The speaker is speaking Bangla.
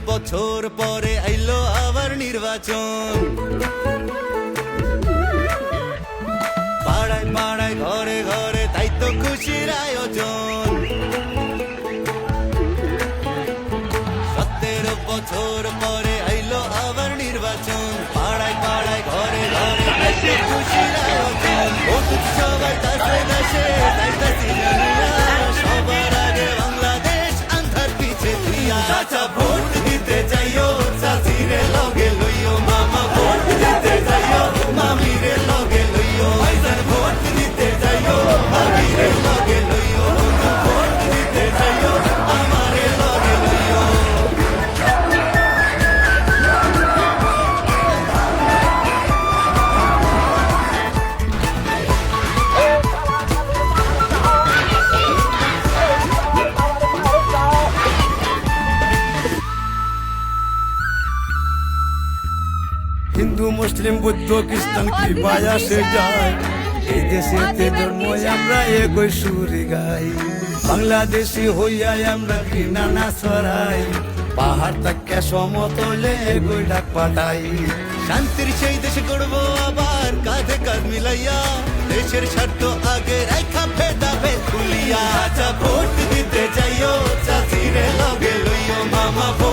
বছর পরে আইলো আবার নির্বাচন। পাড়ায় পাড়ায় ঘরে ঘরে তাই তো খুশির আয়োজন। 17 বছর পরে আইলো আবার নির্বাচন। পাড়ায় পাড়ায় ঘরে ঘরে তাই তো খুশির আয়োজন। ভোট সবাই দেশে দেশে তাই তো সবার আগে বাংলাদেশ আন্ধার পিছে দিয়া। চাচা ভোট দিতে যাইও চাচিরে লগে লইও, মামা ভোট দিতে যাইও মামিরে লগে লইও, ভাইজান ভোট দিতে যাইও ভাবিরে লগে লইও, ভোট দিতে যাইও আমারে লগে লইও। হিন্দু মুসলিম বৌদ্ধ খ্রিস্টান কি বায়াসে যায়, এই দেশেতে ধর্ম আমরা একই সুরে গাই। বাংলাদেশি হইয়া আমরা ঘৃণা না ছড়াই, পাহাড় তাকে সমতলে একই ডাক পাঠাই। শান্তির সেই দেশ গড়বো আবার কাঁধে কাঁধ মিলাইয়া, দেশের স্বার্থ আগে রেখা ভেদা ভেদ ভুলিয়া। আচ্ছা ভোট দিতে যাইও চাচিরে লগে লইও, মামা ভোট